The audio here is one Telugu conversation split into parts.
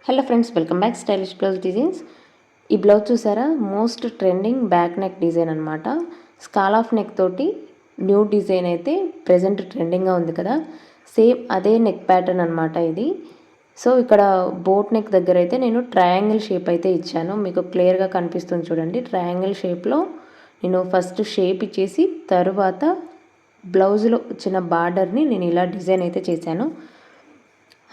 Hello friends, welcome back stylish blouse designs. ఈ బ్లౌజ్ చూసారా, most trending back neck design అనమాట. స్కాల్ ఆఫ్ నెక్ తోటి న్యూ డిజైన్ అయితే ప్రెజెంట్ ట్రెండింగ్గా ఉంది కదా. సేమ్ అదే నెక్ ప్యాటర్న్ అనమాట ఇది. సో ఇక్కడ బోట్ నెక్ దగ్గర అయితే నేను ట్రయాంగిల్ షేప్ అయితే ఇచ్చాను. మీకు క్లియర్గా కనిపిస్తుంది చూడండి. ట్రయాంగిల్ షేప్లో నేను ఫస్ట్ షేప్ ఇచ్చేసి తరువాత బ్లౌజ్లో వచ్చిన బార్డర్ని నేను ఇలా డిజైన్ అయితే చేశాను.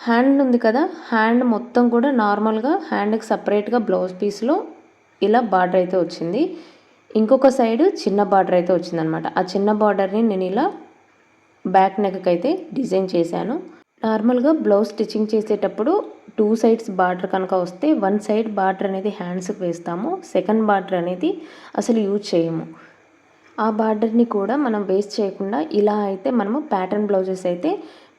హ్యాండ్ ఉంది కదా, హ్యాండ్ మొత్తం కూడా నార్మల్గా హ్యాండ్కి సపరేట్గా బ్లౌజ్ పీస్లో ఇలా బార్డర్ అయితే వచ్చింది. ఇంకొక సైడ్ చిన్న బార్డర్ అయితే వచ్చిందనమాట. ఆ చిన్న బార్డర్ని నేను ఇలా బ్యాక్ నెక్కి అయితే డిజైన్ చేశాను. నార్మల్గా బ్లౌజ్ స్టిచ్చింగ్ చేసేటప్పుడు 2 సైడ్స్ బార్డర్ కనుక వస్తే 1 సైడ్ బార్డర్ అనేది హ్యాండ్స్కి వేస్తాము, సెకండ్ బార్డర్ అనేది అసలు యూజ్ చేయము. ఆ బార్డర్ని కూడా మనం వేస్ట్ చేయకుండా ఇలా అయితే మనము ప్యాటర్న్ బ్లౌజెస్ అయితే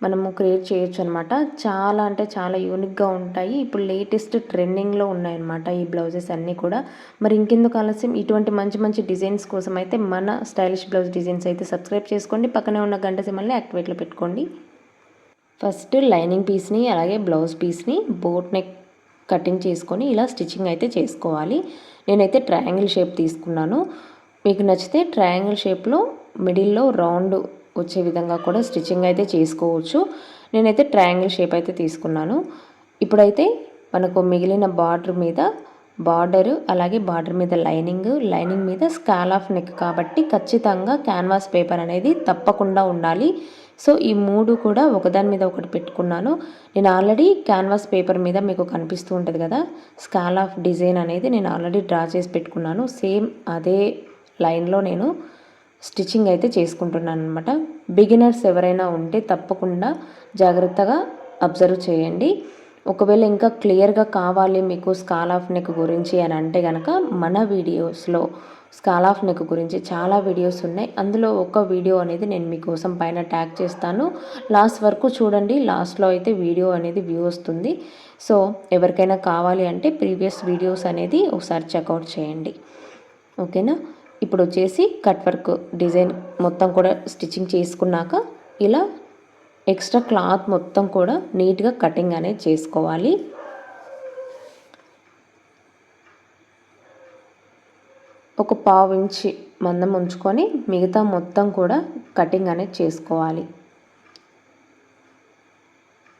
మనము క్రియేట్ చేయొచ్చు అనమాట. చాలా అంటే చాలా యూనిక్గా ఉంటాయి. ఇప్పుడు లేటెస్ట్ ట్రెండింగ్లో ఉన్నాయన్నమాట ఈ బ్లౌజెస్ అన్నీ కూడా. మరి ఇంకెందుకు ఆలస్యం, ఇటువంటి మంచి మంచి డిజైన్స్ కోసం అయితే మన స్టైలిష్ బ్లౌజ్ డిజైన్స్ అయితే సబ్స్క్రైబ్ చేసుకోండి. పక్కనే ఉన్న గంట సింబల్ని యాక్టివేట్లో పెట్టుకోండి. ఫస్ట్ లైనింగ్ పీస్ని అలాగే బ్లౌజ్ పీస్ని బోట్ నెక్ కటింగ్ చేసుకొని ఇలా స్టిచ్చింగ్ అయితే చేసుకోవాలి. నేనైతే ట్రయాంగిల్ షేప్ తీసుకున్నాను. మీకు నచ్చితే ట్రయాంగిల్ షేప్లో మిడిల్లో రౌండ్ వచ్చే విధంగా కూడా స్టిచ్చింగ్ అయితే చేసుకోవచ్చు. నేనైతే ట్రయాంగిల్ షేప్ అయితే తీసుకున్నాను. ఇప్పుడైతే మనకు మిగిలిన బార్డర్ మీద బార్డరు అలాగే బార్డర్ మీద లైనింగ్ మీద స్కాల్ ఆఫ్ నెక్ కాబట్టి ఖచ్చితంగా క్యాన్వాస్ పేపర్ అనేది తప్పకుండా ఉండాలి. సో ఈ 3 కూడా ఒకదాని మీద ఒకటి పెట్టుకున్నాను. నేను ఆల్రెడీ క్యాన్వాస్ పేపర్ మీద మీకు కనిపిస్తూ ఉంటుంది కదా, స్కాల్ ఆఫ్ డిజైన్ అనేది నేను ఆల్రెడీ డ్రా చేసి పెట్టుకున్నాను. సేమ్ అదే లైన్లో నేను స్టిచ్చింగ్ అయితే చేసుకుంటున్నాను అనమాట. బిగినర్స్ ఎవరైనా ఉంటే తప్పకుండా జాగ్రత్తగా అబ్జర్వ్ చేయండి. ఒకవేళ ఇంకా క్లియర్గా కావాలి మీకు స్కాల్ ఆఫ్ నెక్ గురించి అని అంటే కనుక మన వీడియోస్లో స్కాల్ ఆఫ్ నెక్ గురించి చాలా వీడియోస్ ఉన్నాయి. అందులో ఒక వీడియో అనేది నేను మీకోసం పైన ట్యాగ్ చేస్తాను. లాస్ట్ వరకు చూడండి. లాస్ట్లో అయితే వీడియో అనేది వ్యూ వస్తుంది. సో ఎవరికైనా కావాలి అంటే ప్రీవియస్ వీడియోస్ అనేది ఒకసారి చెక్అవుట్ చేయండి. ఓకేనా. ఇప్పుడు వచ్చేసి కట్ వర్క్ డిజైన్ మొత్తం కూడా స్టిచ్చింగ్ చేసుకున్నాక ఇలా ఎక్స్ట్రా క్లాత్ మొత్తం కూడా నీట్గా కటింగ్ అనేది చేసుకోవాలి. ఒక 1/2 ఇంచ్ మందం ఉంచుకొని మిగతా మొత్తం కూడా కటింగ్ అనేది చేసుకోవాలి.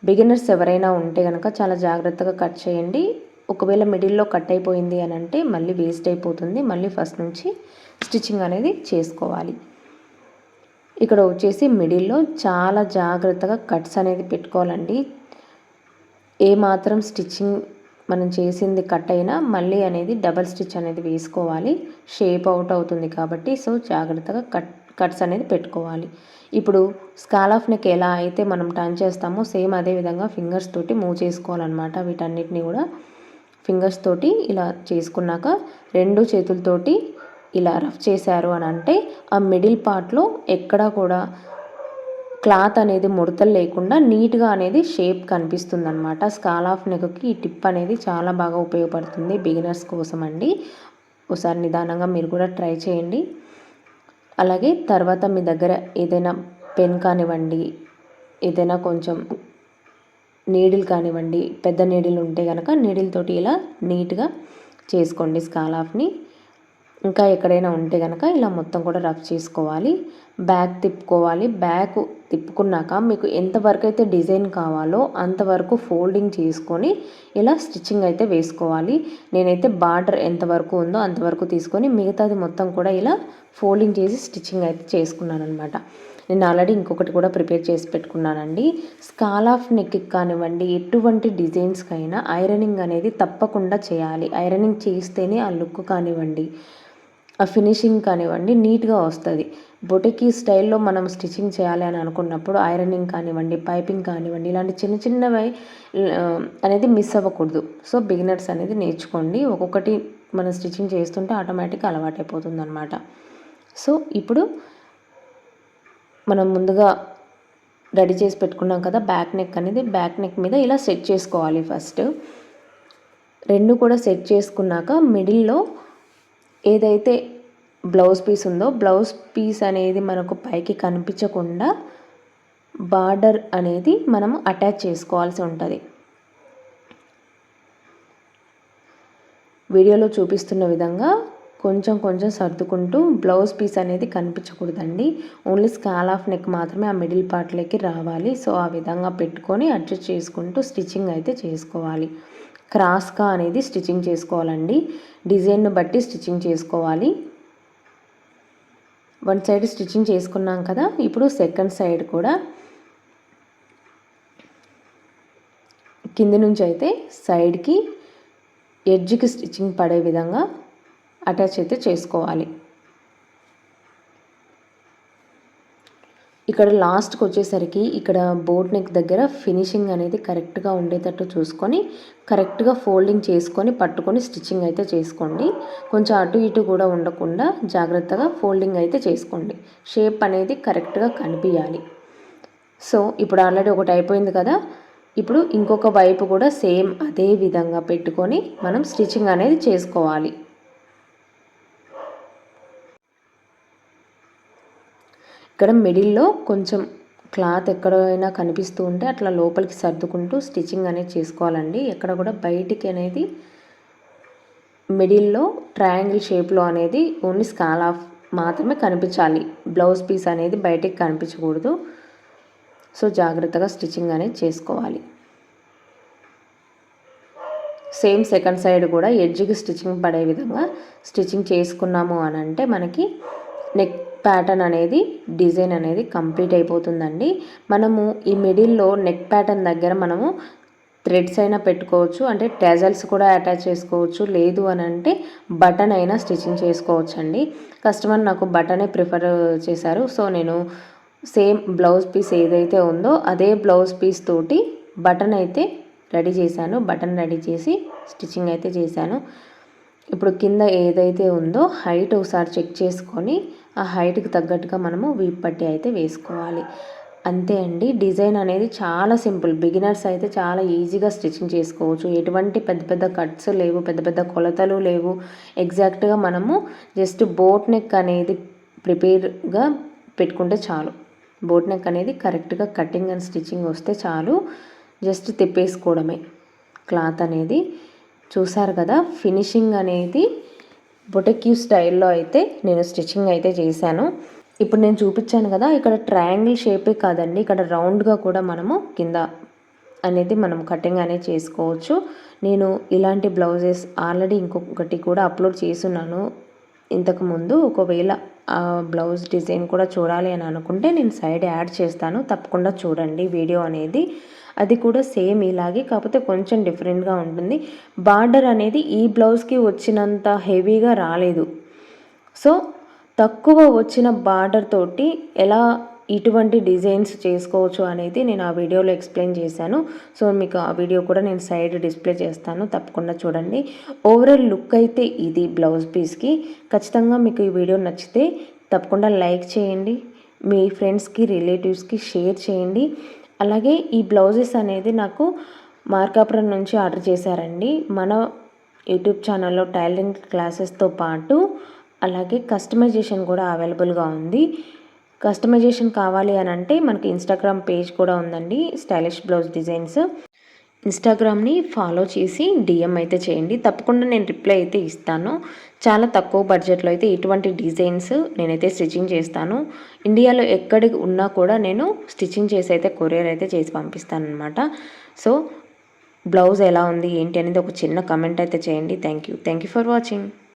బిగినర్స్ ఎవరైనా ఉంటే కనుక చాలా జాగ్రత్తగా కట్ చేయండి. ఒకవేళ మిడిల్లో కట్ అయిపోయింది అని అంటే మళ్ళీ వేస్ట్ అయిపోతుంది. మళ్ళీ ఫస్ట్ నుంచి స్టిచ్చింగ్ అనేది చేసుకోవాలి. ఇక్కడ వచ్చేసి మిడిల్లో చాలా జాగ్రత్తగా కట్స్ అనేది పెట్టుకోవాలండి. ఏమాత్రం స్టిచ్చింగ్ మనం చేసింది కట్ అయినా మళ్ళీ అనేది డబల్ స్టిచ్ అనేది వేసుకోవాలి. షేప్ అవుట్ అవుతుంది కాబట్టి సో జాగ్రత్తగా కట్స్ అనేది పెట్టుకోవాలి. ఇప్పుడు స్కాల్ ఆఫ్ నెక్ ఎలా అయితే మనం టర్న్ చేస్తామో సేమ్ అదే విధంగా ఫింగర్స్ తోటి మూవ్ చేసుకోవాలన్నమాట. వీటన్నిటిని కూడా ఫింగర్స్ తోటి ఇలా చేసుకున్నాక 2 చేతులతోటి ఇలా రఫ్ చేశారు అని అంటే ఆ మిడిల్ పార్ట్లో ఎక్కడా కూడా క్లాత్ అనేది ముడతలు లేకుండా నీట్గా అనేది షేప్ కనిపిస్తుంది అనమాట. స్కాల్ ఆఫ్ నెక్కి ఈ టిప్ అనేది చాలా బాగా ఉపయోగపడుతుంది బిగినర్స్ కోసం అండి. ఒకసారి నిదానంగా మీరు కూడా ట్రై చేయండి. అలాగే తర్వాత మీ దగ్గర ఏదైనా పెన్ కానివ్వండి, ఏదైనా కొంచెం నీడిల్ కానివ్వండి, పెద్ద నీడిల్ ఉంటే కనుక నీడిల్ తోటి ఇలా నీట్గా చేసుకోండి స్కాల్ ఆఫ్ని. ఇంకా ఎక్కడైనా ఉంటే కనుక ఇలా మొత్తం కూడా రఫ్ చేసుకోవాలి. బ్యాక్ తిప్పుకోవాలి. బ్యాక్ తిప్పుకున్నాక మీకు ఎంతవరకు అయితే డిజైన్ కావాలో అంతవరకు ఫోల్డింగ్ చేసుకొని ఇలా స్టిచ్చింగ్ అయితే వేసుకోవాలి. నేనైతే బార్డర్ ఎంతవరకు ఉందో అంతవరకు తీసుకొని మిగతాది మొత్తం కూడా ఇలా ఫోల్డింగ్ చేసి స్టిచ్చింగ్ అయితే చేసుకున్నాను అనమాట. నేను ఆల్రెడీ ఇంకొకటి కూడా ప్రిపేర్ చేసి పెట్టుకున్నానండి. స్కాల్ ఆఫ్ నెక్కి కానివ్వండి, ఎటువంటి డిజైన్స్కైనా ఐరనింగ్ అనేది తప్పకుండా చేయాలి. ఐరనింగ్ చేస్తేనే ఆ లుక్ కానివ్వండి, ఆ ఫినిషింగ్ కానివ్వండి నీట్గా వస్తుంది. బొటికీ స్టైల్లో మనం స్టిచ్చింగ్ చేయాలి అని అనుకున్నప్పుడు ఐరనింగ్ కానివ్వండి, పైపింగ్ కానివ్వండి, ఇలాంటి చిన్న చిన్నవి అనేది మిస్ అవ్వకూడదు. సో బిగినర్స్ అనేది నేర్చుకోండి. ఒక్కొక్కటి మనం స్టిచ్చింగ్ చేస్తుంటే ఆటోమేటిక్గా అలవాటైపోతుంది అనమాట. సో ఇప్పుడు మనం ముందుగా రెడీ చేసి పెట్టుకున్నాం కదా బ్యాక్ నెక్ అనేది, బ్యాక్ నెక్ మీద ఇలా సెట్ చేసుకోవాలి. ఫస్ట్ 2 కూడా సెట్ చేసుకున్నాక మిడిల్లో ఏదైతే బ్లౌజ్ పీస్ ఉందో బ్లౌజ్ పీస్ అనేది మనకు పైకి కనిపించకుండా బార్డర్ అనేది మనము అటాచ్ చేసుకోవాల్సి ఉంటుంది. వీడియోలో చూపిస్తున్న విధంగా కొంచెం కొంచెం సర్దుకుంటూ బ్లౌజ్ పీస్ అనేది కనిపించకూడదండి. ఓన్లీ స్కాలఫ్ నెక్ మాత్రమే ఆ మిడిల్ పార్ట్లోకి రావాలి. సో ఆ విధంగా పెట్టుకొని అడ్జస్ట్ చేసుకుంటూ స్టిచ్చింగ్ అయితే చేసుకోవాలి. క్రాస్గా అనేది స్టిచ్చింగ్ చేసుకోవాలండి. డిజైన్ను బట్టి స్టిచ్చింగ్ చేసుకోవాలి. వన్ సైడ్ స్టిచ్చింగ్ చేసుకున్నాం కదా, ఇప్పుడు సెకండ్ సైడ్ కూడా కింది నుంచి అయితే సైడ్కి ఎడ్జ్కి స్టిచ్చింగ్ పడే విధంగా అటాచ్ అయితే చేసుకోవాలి. ఇక్కడ లాస్ట్కి వచ్చేసరికి ఇక్కడ బోట్ నెక్ దగ్గర ఫినిషింగ్ అనేది కరెక్ట్గా ఉండేటట్టు చూసుకొని కరెక్ట్గా ఫోల్డింగ్ చేసుకొని పట్టుకొని స్టిచ్చింగ్ అయితే చేసుకోండి. కొంచెం అటు ఇటు కూడా ఉండకుండా జాగ్రత్తగా ఫోల్డింగ్ అయితే చేసుకోండి. షేప్ అనేది కరెక్ట్గా కనిపించాలి. సో ఇప్పుడు ఆల్రెడీ ఒకటి అయిపోయింది కదా, ఇప్పుడు ఇంకొక వైపు కూడా సేమ్ అదే విధంగా పెట్టుకొని మనం స్టిచ్చింగ్ అనేది చేసుకోవాలి. ఇక్కడ మిడిల్లో కొంచెం క్లాత్ ఎక్కడైనా కనిపిస్తూ ఉంటే అట్లా లోపలికి సర్దుకుంటూ స్టిచ్చింగ్ అనేది చేసుకోవాలండి. ఎక్కడ కూడా బయటికి అనేది మిడిల్లో ట్రయాంగిల్ షేప్లో అనేది ఓన్లీ స్కాలఫ్ మాత్రమే కనిపించాలి. బ్లౌజ్ పీస్ అనేది బయటికి కనిపించకూడదు. సో జాగ్రత్తగా స్టిచ్చింగ్ అనేది చేసుకోవాలి. సేమ్ సెకండ్ సైడ్ కూడా ఎడ్జ్కి స్టిచ్చింగ్ పడే విధంగా స్టిచ్చింగ్ చేసుకున్నాము అని అంటే మనకి నెక్ ప్యాటర్న్ అనేది డిజైన్ అనేది కంప్లీట్ అయిపోతుందండి. మనము ఈ మిడిల్లో నెక్ ప్యాటర్న్ దగ్గర మనము థ్రెడ్స్ అయినా పెట్టుకోవచ్చు, అంటే టెజల్స్ కూడా అటాచ్ చేసుకోవచ్చు. లేదు అని అంటే బటన్ అయినా స్టిచ్చింగ్ చేసుకోవచ్చు అండి. కస్టమర్ నాకు బటనే ప్రిఫర్ చేశారు. సో నేను సేమ్ బ్లౌజ్ పీస్ ఏదైతే ఉందో అదే బ్లౌజ్ పీస్ తోటి బటన్ అయితే రెడీ చేశాను. బటన్ రెడీ చేసి స్టిచ్చింగ్ అయితే చేశాను. ఇప్పుడు కింద ఏదైతే ఉందో హైట్ ఒకసారి చెక్ చేసుకొని ఆ హైట్కి తగ్గట్టుగా మనము వీప్ పట్టి అయితే వేసుకోవాలి. అంతే అండి. డిజైన్ అనేది చాలా సింపుల్. బిగినర్స్ అయితే చాలా ఈజీగా స్టిచ్చింగ్ చేసుకోవచ్చు. ఎటువంటి పెద్ద పెద్ద కట్స్ లేవు, పెద్ద పెద్ద కొలతలు లేవు. ఎగ్జాక్ట్గా మనము జస్ట్ బోట్ నెక్ అనేది ప్రిపేర్గా పెట్టుకుంటే చాలు. బోట్ నెక్ అనేది కరెక్ట్గా కటింగ్ అండ్ స్టిచ్చింగ్ వస్తే చాలు. జస్ట్ తిప్పేసుకోవడమే క్లాత్ అనేది. చూసారు కదా, ఫినిషింగ్ అనేది బొటెక్యూ స్టైల్లో అయితే నేను స్టిచ్చింగ్ అయితే చేశాను. ఇప్పుడు నేను చూపించాను కదా, ఇక్కడ ట్రయాంగిల్ షేపే కాదండి, ఇక్కడ రౌండ్గా కూడా మనము కింద అనేది మనం కటింగ్ అనేది చేసుకోవచ్చు. నేను ఇలాంటి బ్లౌజెస్ ఆల్రెడీ ఇంకొకటి కూడా అప్లోడ్ చేస్తున్నాను ఇంతకుముందు. ఒకవేళ ఆ బ్లౌజ్ డిజైన్ కూడా చూడాలి అని అనుకుంటే నేను సైడ్ యాడ్ చేస్తాను, తప్పకుండా చూడండి వీడియో అనేది. అది కూడా సేమ్ ఇలాగే, కాకపోతే కొంచెం డిఫరెంట్గా ఉంటుంది. బార్డర్ అనేది ఈ బ్లౌజ్కి వచ్చినంత హెవీగా రాలేదు. సో తక్కువ వచ్చిన బార్డర్ తోటి ఎలా ఇటువంటి డిజైన్స్ చేసుకోవచ్చు అనేది నేను ఆ వీడియోలో ఎక్స్ప్లెయిన్ చేశాను. సో మీకు ఆ వీడియో కూడా నేను సైడ్ డిస్ప్లే చేస్తాను, తప్పకుండా చూడండి. ఓవరాల్ లుక్ అయితే ఇది బ్లౌజ్ పీస్కి. ఖచ్చితంగా మీకు ఈ వీడియో నచ్చితే తప్పకుండా లైక్ చేయండి, మీ ఫ్రెండ్స్కి రిలేటివ్స్కి షేర్ చేయండి. అలాగే ఈ బ్లౌజెస్ అనేది నాకు మార్కాపురం నుంచి ఆర్డర్ చేశారండి. మన యూట్యూబ్ ఛానల్లో టైలరింగ్ క్లాసెస్తో పాటు అలాగే కస్టమైజేషన్ కూడా అవైలబుల్గా ఉంది. కస్టమైజేషన్ కావాలి అని అంటే మనకి ఇన్స్టాగ్రామ్ పేజ్ కూడా ఉందండి, స్టైలిష్ బ్లౌజ్ డిజైన్స్. ఇన్స్టాగ్రామ్ని ఫాలో చేసి డిఎం అయితే చేయండి, తప్పకుండా నేను రిప్లై అయితే ఇస్తాను. చాలా తక్కువ బడ్జెట్లో అయితే ఇటువంటి డిజైన్స్ నేనైతే స్టిచ్చింగ్ చేస్తాను. ఇండియాలో ఎక్కడికి ఉన్నా కూడా నేను స్టిచ్చింగ్ చేసి అయితే కొరియర్ అయితే చేసి పంపిస్తాను అనమాట. సో బ్లౌజ్ ఎలా ఉంది ఏంటి అనేది ఒక చిన్న కమెంట్ అయితే చేయండి. Thank you for watching.